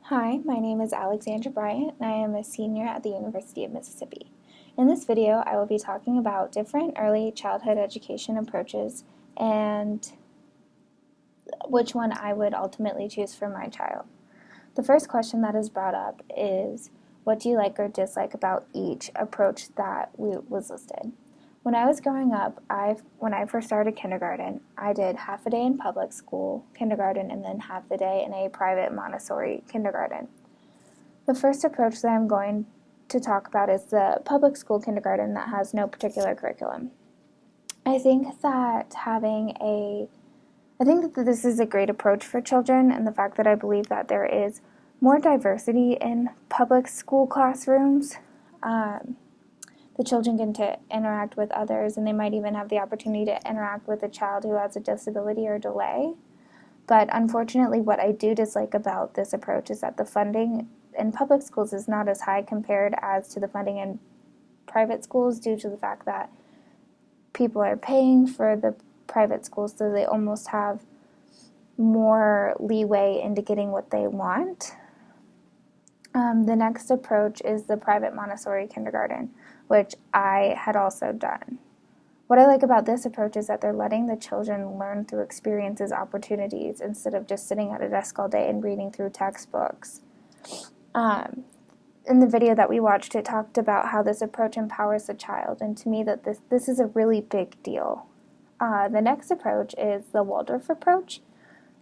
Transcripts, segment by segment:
Hi, my name is Alexandra Bryant, and I am a senior at the University of Mississippi. In this video, I will be talking about different early childhood education approaches and which one I would ultimately choose for my child. The first question that is brought up is, what do you like or dislike about each approach that was listed? When I was growing up, when I first started kindergarten, I did half a day in public school kindergarten and then half the day in a private Montessori kindergarten. The first approach that I'm going to talk about is the public school kindergarten that has no particular curriculum. I think that this is a great approach for children, and the fact that I believe that there is more diversity in public school classrooms. The children get to interact with others, and they might even have the opportunity to interact with a child who has a disability or delay. But unfortunately, what I do dislike about this approach is that the funding in public schools is not as high compared as to the funding in private schools, due to the fact that people are paying for the private schools, so they almost have more leeway into getting what they want. The next approach is the private Montessori kindergarten, which I had also done. What I like about this approach is that they're letting the children learn through experiences, opportunities, instead of just sitting at a desk all day and reading through textbooks. In the video that we watched, it talked about how this approach empowers the child, and to me that this is a really big deal. The next approach is the Waldorf approach.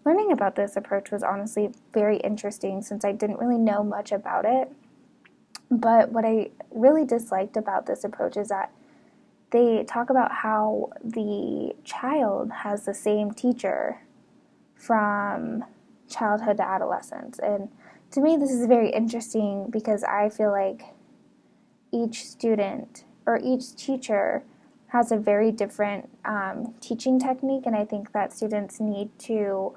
Learning about this approach was honestly very interesting since I didn't really know much about it. But what I really disliked about this approach is that they talk about how the child has the same teacher from childhood to adolescence. And to me, this is very interesting because I feel like each student or each teacher has a very different teaching technique, and I think that students need to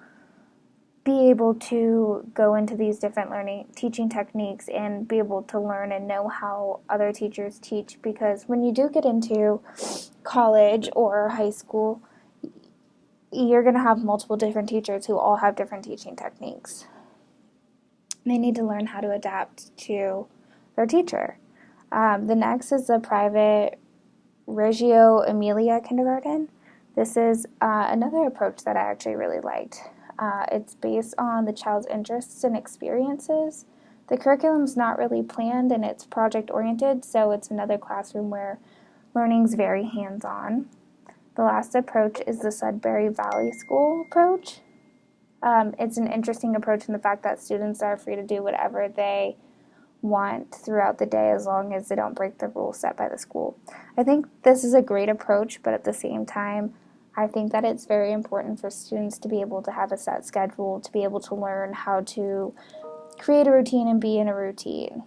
be able to go into these different teaching techniques and be able to learn and know how other teachers teach, because when you do get into college or high school, you're going to have multiple different teachers who all have different teaching techniques. They need to learn how to adapt to their teacher. The next is the private Reggio Emilia kindergarten. This is another approach that I actually really liked. It's based on the child's interests and experiences. The curriculum's not really planned and it's project-oriented, so it's another classroom where learning's very hands-on. The last approach is the Sudbury Valley School approach. It's an interesting approach in the fact that students are free to do whatever they want throughout the day as long as they don't break the rules set by the school. I think this is a great approach, but at the same time, I think that it's very important for students to be able to have a set schedule, to be able to learn how to create a routine and be in a routine.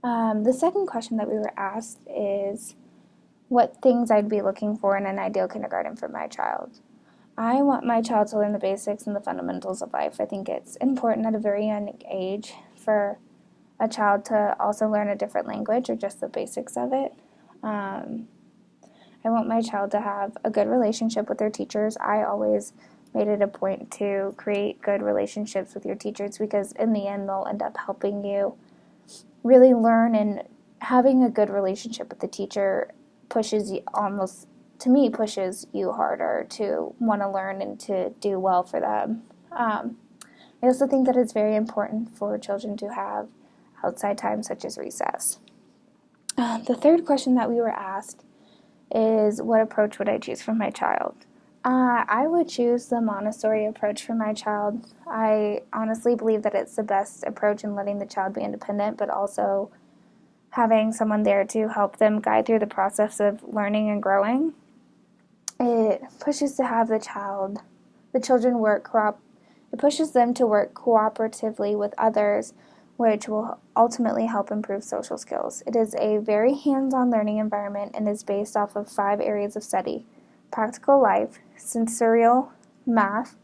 The second question that we were asked is what things I'd be looking for in an ideal kindergarten for my child. I want my child to learn the basics and the fundamentals of life. I think it's important at a very young age for a child to also learn a different language or just the basics of it. I want my child to have a good relationship with their teachers. I always made it a point to create good relationships with your teachers, because in the end they'll end up helping you really learn, and having a good relationship with the teacher pushes you harder to want to learn and to do well for them. I also think that it's very important for children to have outside time such as recess. The third question that we were asked is, what approach would I choose for my child? I would choose the Montessori approach for my child. I honestly believe that it's the best approach in letting the child be independent, but also having someone there to help them guide through the process of learning and growing. It pushes to have the children work it pushes them to work cooperatively with others, which will ultimately help improve social skills. It is a very hands-on learning environment and is based off of 5 areas of study: practical life, sensorial, math,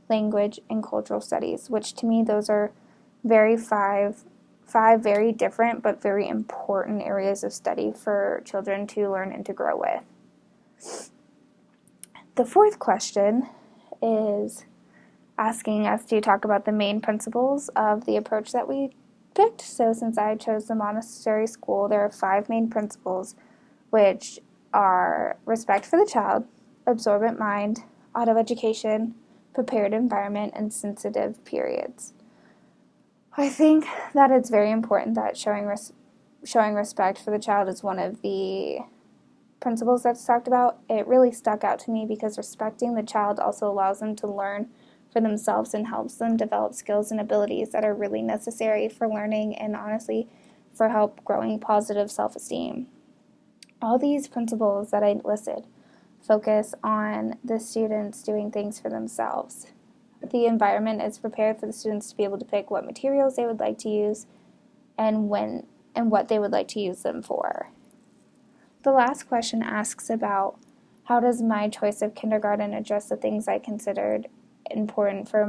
language, and cultural studies, which to me those are five very different but very important areas of study for children to learn and to grow with. The fourth question is, asking us to talk about the main principles of the approach that we picked. So since I chose the Montessori school, there are 5 main principles, which are respect for the child, absorbent mind, auto-education, prepared environment, and sensitive periods. I think that it's very important that showing respect for the child is one of the principles that's talked about. It really stuck out to me because respecting the child also allows them to learn for themselves and helps them develop skills and abilities that are really necessary for learning and honestly for help growing positive self-esteem. All these principles that I listed focus on the students doing things for themselves. The environment is prepared for the students to be able to pick what materials they would like to use and when and what they would like to use them for. The last question asks about how does my choice of kindergarten address the things I considered important for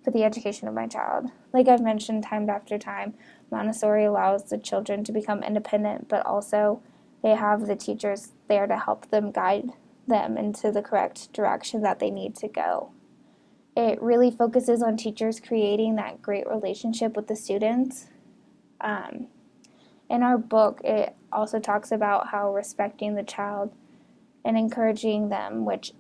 the education of my child. Like I've mentioned time after time, Montessori allows the children to become independent, but also they have the teachers there to help them guide them into the correct direction that they need to go. It really focuses on teachers creating that great relationship with the students. In our book, it also talks about how respecting the child and encouraging them, which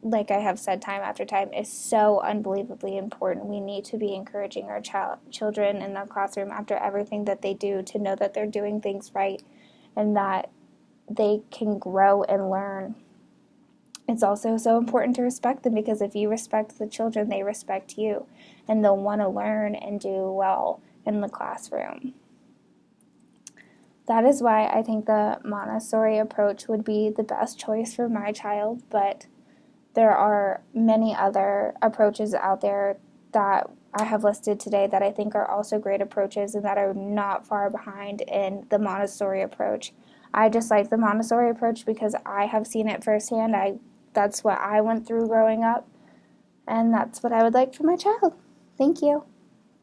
like I have said time after time, is so unbelievably important. We need to be encouraging our children in the classroom after everything that they do to know that they're doing things right and that they can grow and learn. It's also so important to respect them because if you respect the children, they respect you and they'll want to learn and do well in the classroom. That is why I think the Montessori approach would be the best choice for my child, but there are many other approaches out there that I have listed today that I think are also great approaches and that are not far behind in the Montessori approach. I just like the Montessori approach because I have seen it firsthand. That's what I went through growing up, and that's what I would like for my child. Thank you.